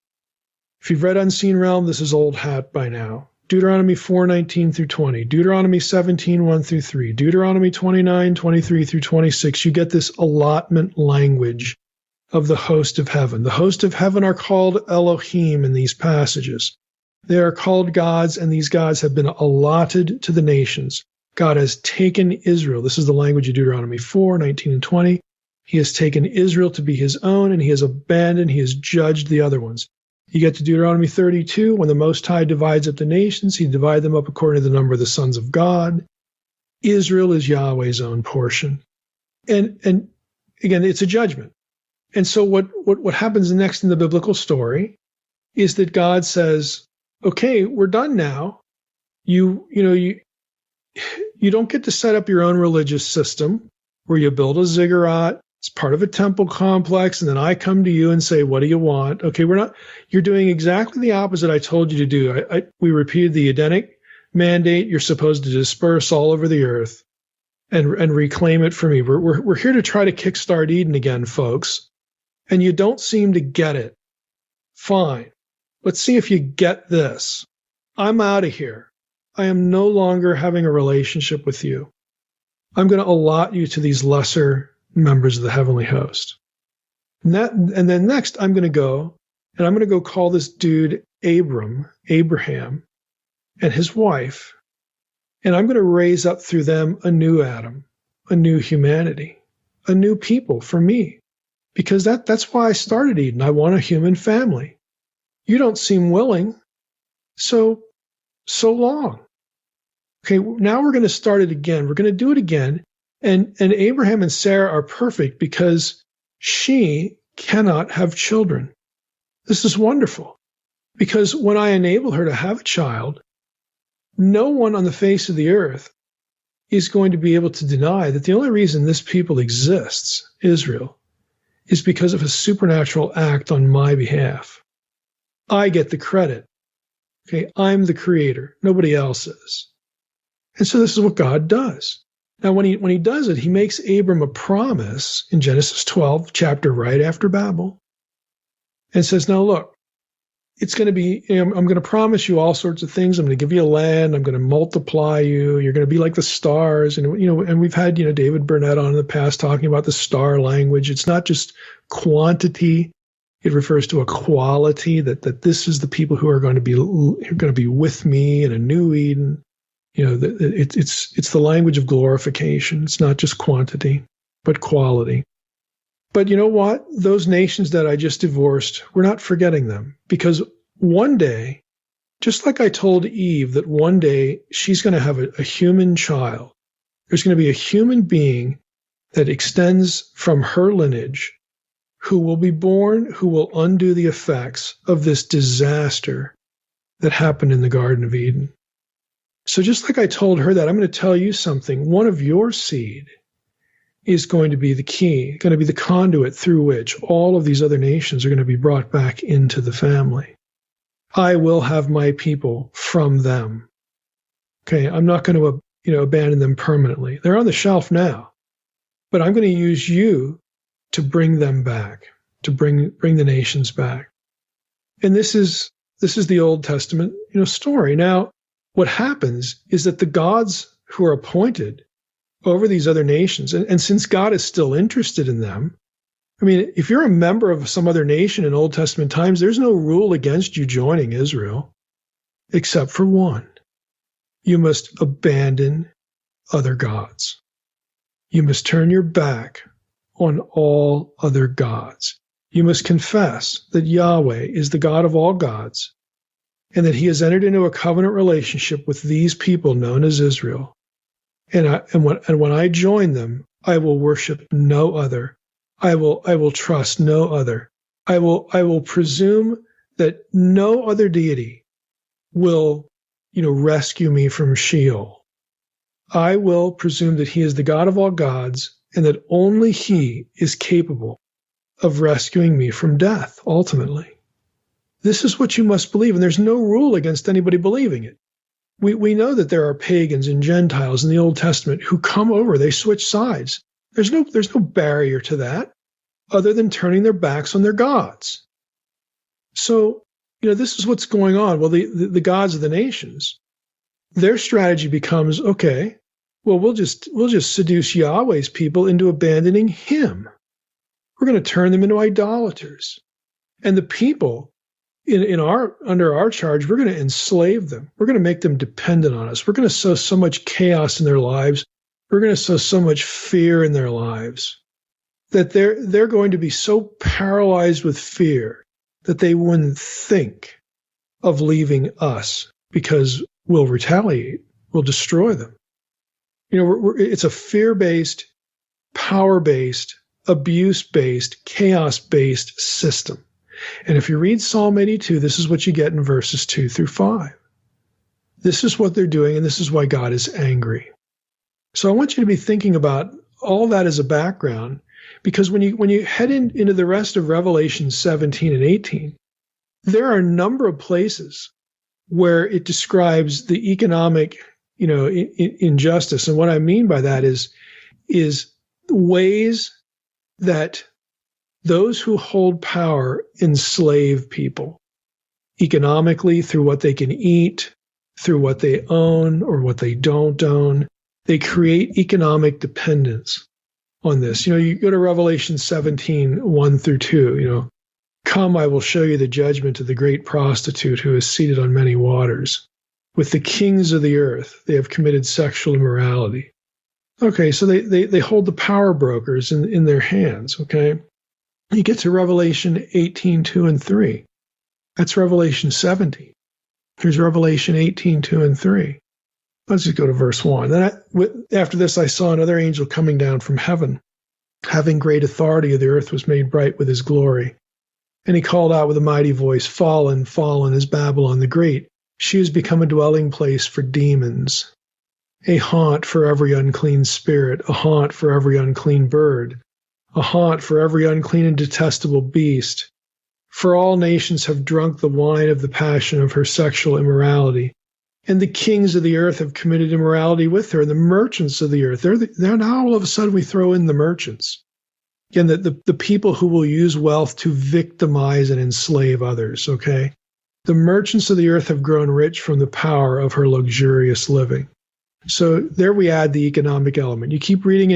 If you've read Unseen Realm, this is old hat by now. Deuteronomy 4:19 through 20, Deuteronomy 17:1 through 3, Deuteronomy 29:23 through 26, you get this allotment language of the host of heaven. The host of heaven are called Elohim in these passages. They are called gods, and these gods have been allotted to the nations. God has taken Israel. This is the language of Deuteronomy 4:19 and 20. He has taken Israel to be his own, and he has abandoned, he has judged the other ones. You get to Deuteronomy 32, when the Most High divides up the nations, he divides them up according to the number of the sons of God. Israel is Yahweh's own portion. And again, it's a judgment. And so what happens next in the biblical story is that God says, okay, we're done now. You don't get to set up your own religious system where you build a ziggurat. It's part of a temple complex, and then I come to you and say, what do you want? Okay, you're doing exactly the opposite I told you to do. We repeated the Edenic mandate. You're supposed to disperse all over the earth and reclaim it for me. We're here to try to kickstart Eden again, folks. And you don't seem to get it. Fine. Let's see if you get this. I'm out of here. I am no longer having a relationship with you. I'm going to allot you to these lesser members of the heavenly host. And then next, I'm going to go call this dude Abraham, and his wife, and I'm going to raise up through them a new Adam, a new humanity, a new people for me. Because that's why I started Eden. I want a human family. You don't seem willing. So long. Okay, now we're going to start it again. We're going to do it again. And Abraham and Sarah are perfect because she cannot have children. This is wonderful. Because when I enable her to have a child, no one on the face of the earth is going to be able to deny that the only reason this people exists, Israel, is because of a supernatural act on my behalf. I get the credit. Okay, I'm the creator. Nobody else is. And so this is what God does. Now, when he does it, he makes Abram a promise in Genesis 12, chapter right after Babel, and says, now look, it's going to be, I'm going to promise you all sorts of things. I'm going to give you a land. I'm going to multiply you. You're going to be like the stars. And we've had, David Burnett on in the past talking about the star language. It's not just quantity. It refers to a quality that this is the people who are going to be with me in a new Eden. It's the language of glorification. It's not just quantity, but quality. But you know what? Those nations that I just divorced, we're not forgetting them, because one day Just like I told Eve that one day she's going to have a human child, there's going to be a human being that extends from her lineage who will be born, who will undo the effects of this disaster that happened in the Garden of Eden. So just like I told her that, I'm going to tell you something. One of your seed is going to be the key, going to be the conduit through which all of these other nations are going to be brought back into the family. I will have my people from them. Okay, I'm not going to abandon them permanently. They're on the shelf now, but I'm going to use you to bring them back, to bring the nations back. And this is the Old Testament, story. Now, what happens is that the gods who are appointed over these other nations, and since God is still interested in them, I mean, if you're a member of some other nation in Old Testament times, there's no rule against you joining Israel, except for one. You must abandon other gods. You must turn your back on all other gods. You must confess that Yahweh is the God of all gods, and that he has entered into a covenant relationship with these people known as Israel. And when I join them, I will worship no other. I will trust no other. I will presume that no other deity will, rescue me from Sheol. I will presume that he is the God of all gods, and that only he is capable of rescuing me from death, ultimately. This is what you must believe, and there's no rule against anybody believing it. We know that there are pagans and Gentiles in the Old Testament who come over, they switch sides. There's no barrier to that other than turning their backs on their gods. So, this is what's going on. Well, the gods of the nations, their strategy becomes, okay, well, we'll just seduce Yahweh's people into abandoning him. We're going to turn them into idolaters. And the people under our charge, we're going to enslave them. We're going to make them dependent on us. We're going to sow so much chaos in their lives. We're going to sow so much fear in their lives that they're going to be so paralyzed with fear that they wouldn't think of leaving us because we'll retaliate. We'll destroy them. It's a fear-based, power-based, abuse-based, chaos-based system. And if you read Psalm 82, this is what you get in verses 2 through 5. This is what they're doing, and this is why God is angry. So I want you to be thinking about all that as a background, because when you head into the rest of Revelation 17 and 18, there are a number of places where it describes the economic, injustice. And what I mean by that is ways that those who hold power enslave people economically through what they can eat, through what they own or what they don't own. They create economic dependence on this. You go to Revelation 17, 1 through 2, come, I will show you the judgment of the great prostitute who is seated on many waters. With the kings of the earth, they have committed sexual immorality. Okay, so they hold the power brokers in their hands, okay? You get to Revelation 18, 2 and 3. That's Revelation 17. Here's Revelation 18, 2 and 3. Let's just go to verse 1. Then after this, I saw another angel coming down from heaven, having great authority. The earth was made bright with his glory. And he called out with a mighty voice, Fallen, fallen is Babylon the Great. She has become a dwelling place for demons, a haunt for every unclean spirit, a haunt for every unclean bird, a haunt for every unclean and detestable beast. For all nations have drunk the wine of the passion of her sexual immorality. And the kings of the earth have committed immorality with her, and the merchants of the earth. They're now all of a sudden we throw in the merchants. Again, the people who will use wealth to victimize and enslave others, okay? The merchants of the earth have grown rich from the power of her luxurious living. So there we add the economic element. You keep reading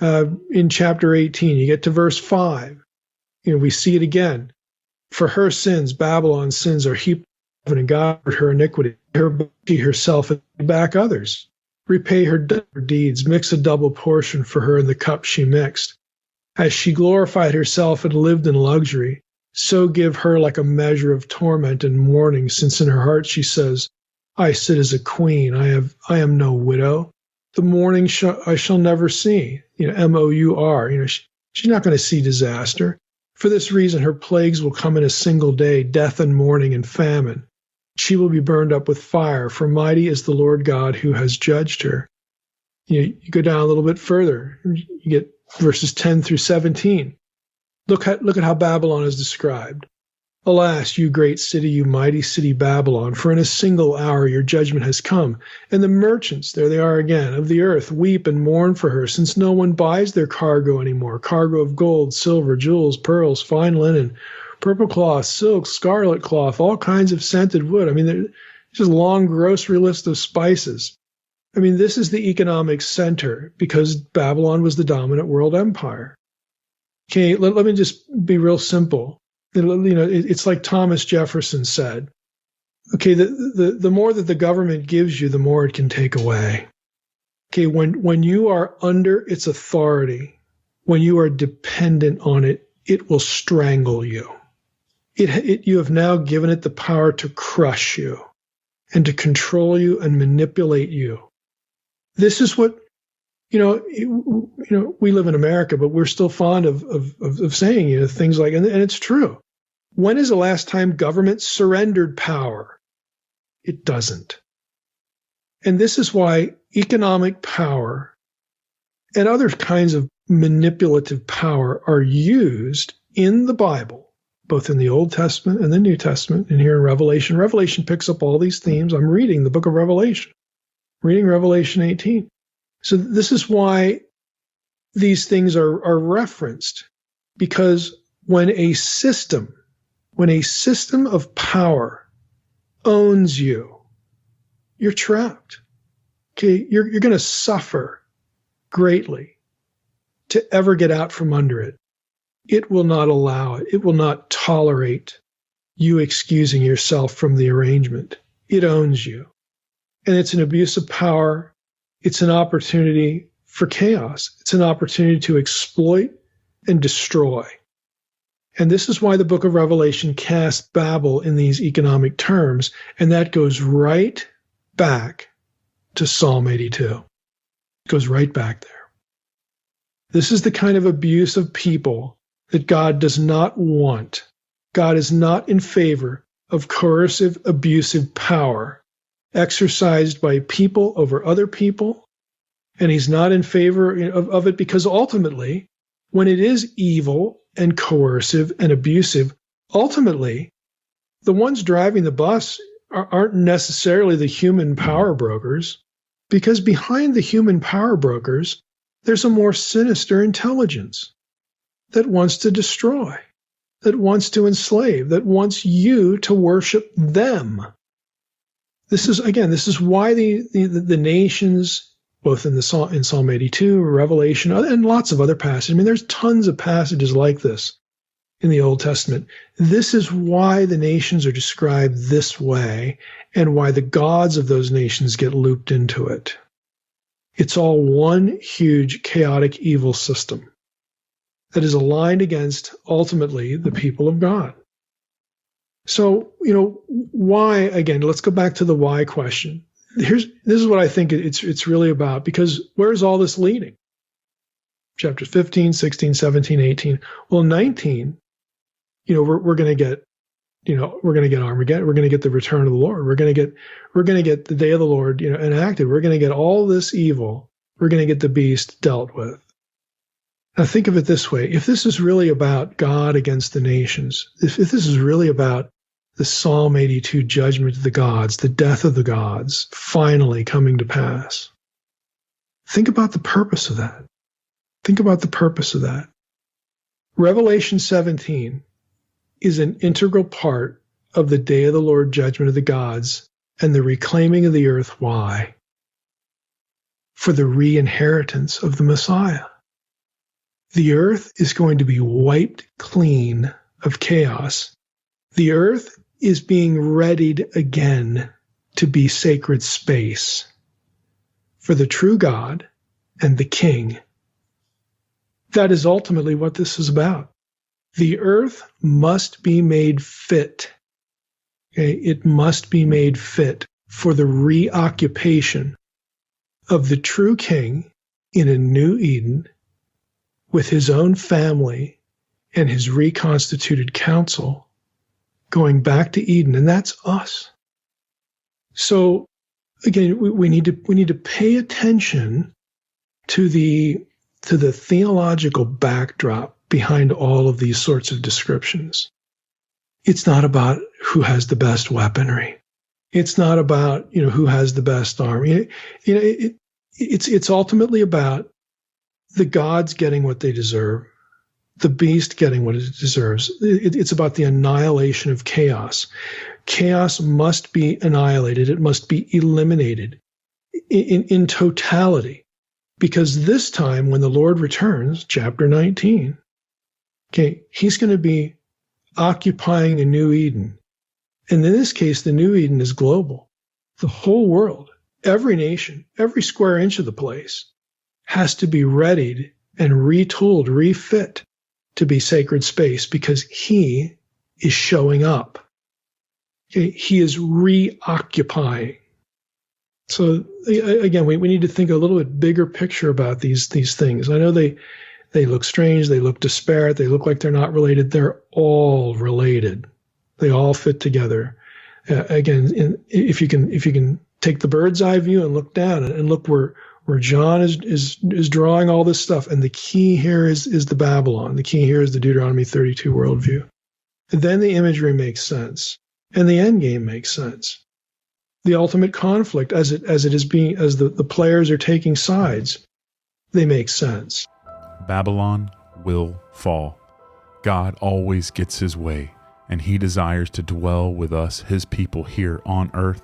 in chapter 18, you get to verse 5. We see it again. For her sins, Babylon's sins are heaped up, and God for her iniquity. She herself and back others. Repay her deeds, mix a double portion for her in the cup she mixed. As she glorified herself and lived in luxury, so give her like a measure of torment and mourning, since in her heart she says, I sit as a queen, I am no widow. The mourning I shall never see. M-O-U-R. She's not going to see disaster. For this reason, her plagues will come in a single day, death and mourning and famine. She will be burned up with fire, for mighty is the Lord God who has judged her. You go down a little bit further, you get verses 10 through 17. Look at how Babylon is described. Alas, you great city, you mighty city Babylon, for in a single hour your judgment has come. And the merchants, there they are again, of the earth, weep and mourn for her, since no one buys their cargo anymore, cargo of gold, silver, jewels, pearls, fine linen, purple cloth, silk, scarlet cloth, all kinds of scented wood. I mean, there's just a long grocery list of spices. I mean, this is the economic center because Babylon was the dominant world empire. Okay, let me just be real simple. It's like Thomas Jefferson said. Okay, the more that the government gives you, the more it can take away. Okay, when you are under its authority, when you are dependent on it, it will strangle you. You have now given it the power to crush you and to control you and manipulate you. This is what, we live in America, but we're still fond of saying, things like, and it's true. When is the last time government surrendered power? It doesn't. And this is why economic power and other kinds of manipulative power are used in the Bible, both in the Old Testament and the New Testament, and here in Revelation. Revelation picks up all these themes. I'm reading the book of Revelation, reading Revelation 18. So this is why these things are referenced, because when a system of power owns you, you're trapped. Okay, you're going to suffer greatly to ever get out from under it. It will not allow it. It will not tolerate you excusing yourself from the arrangement. It owns you. And it's an abuse of power. It's an opportunity for chaos. It's an opportunity to exploit and destroy. And this is why the book of Revelation casts Babel in these economic terms, and that goes right back to Psalm 82. It goes right back there. This is the kind of abuse of people that God does not want. God is not in favor of coercive, abusive power exercised by people over other people, and he's not in favor of it because ultimately, when it is evil and coercive and abusive, ultimately, the ones driving the bus aren't necessarily the human power brokers, because behind the human power brokers, there's a more sinister intelligence that wants to destroy, that wants to enslave, that wants you to worship them. This is why the nations, both in Psalm 82, Revelation, and lots of other passages. I mean, there's tons of passages like this in the Old Testament. This is why the nations are described this way, and why the gods of those nations get looped into it. It's all one huge, chaotic, evil system that is aligned against, ultimately, the people of God. So, why, again, let's go back to the why question. This is what I think it's really about, because where's all this leading? Chapters 15, 16, 17, 18. Well, 19, we're going to get, we're going to get Armageddon. We're going to get the return of the Lord. We're going to get the day of the Lord, enacted. We're going to get all this evil. We're going to get the beast dealt with. Now think of it this way. If this is really about God against the nations, if this is really about the Psalm 82 judgment of the gods, the death of the gods finally coming to pass, think about the purpose of that. Think about the purpose of that. Revelation 17 is an integral part of the day of the Lord judgment of the gods and the reclaiming of the earth. Why? For the re-inheritance of the Messiah. The earth is going to be wiped clean of chaos. The earth is being readied again to be sacred space for the true God and the King. That is ultimately what this is about. The earth must be made fit. Okay? It must be made fit for the reoccupation of the true king in a new Eden with his own family and his reconstituted council going back to Eden, and that's us. So again, we need to pay attention to the theological backdrop behind all of these sorts of descriptions. It's not about who has the best weaponry. It's not about who has the best army. It's ultimately about the gods getting what they deserve, the beast getting what it deserves. It's about the annihilation of chaos. Chaos must be annihilated. It must be eliminated in totality. Because this time, when the Lord returns, chapter 19, okay, he's going to be occupying a new Eden. And in this case, the new Eden is global. The whole world, every nation, every square inch of the place has to be readied and retooled, refit to be sacred space because he is showing up. Okay, he is reoccupying. So again, we need to think a little bit bigger picture about these things. I know they look strange, they look disparate, they look like they're not related. They're all related. They all fit together. Again, if you can take the bird's eye view and look down and look where John is drawing all this stuff, and the key here is the Babylon. The key here is the Deuteronomy 32 worldview. And then the imagery makes sense, and the end game makes sense. The ultimate conflict, as the players are taking sides, they make sense. Babylon will fall. God always gets his way, and he desires to dwell with us, his people, here on earth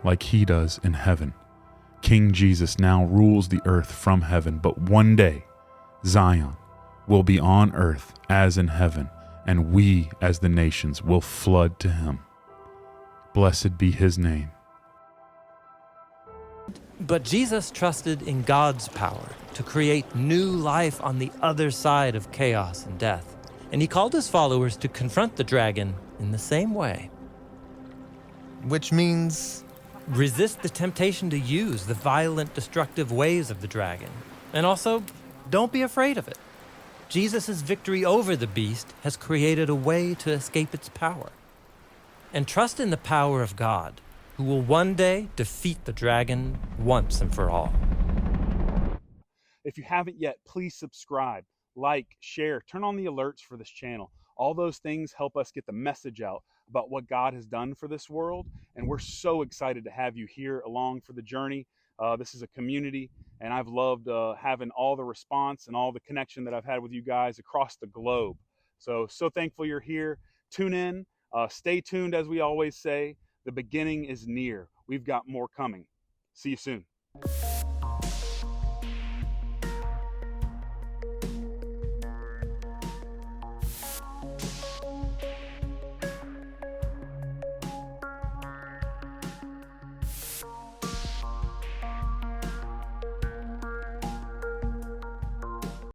like he does in heaven. King Jesus now rules the earth from heaven, but one day Zion will be on earth as in heaven, and we as the nations will flood to him. Blessed be his name. But Jesus trusted in God's power to create new life on the other side of chaos and death. And he called his followers to confront the dragon in the same way. Which means Resist the temptation to use the violent, destructive ways of the dragon. And also, don't be afraid of it. Jesus' victory over the beast has created a way to escape its power. And trust in the power of God, who will one day defeat the dragon once and for all. If you haven't yet, please subscribe, like, share, turn on the alerts for this channel. All those things help us get the message out about what God has done for this world. And we're so excited to have you here along for the journey. This is a community, and I've loved having all the response and all the connection that I've had with you guys across the globe. So thankful you're here. Tune in. Stay tuned, as we always say. The beginning is near. We've got more coming. See you soon.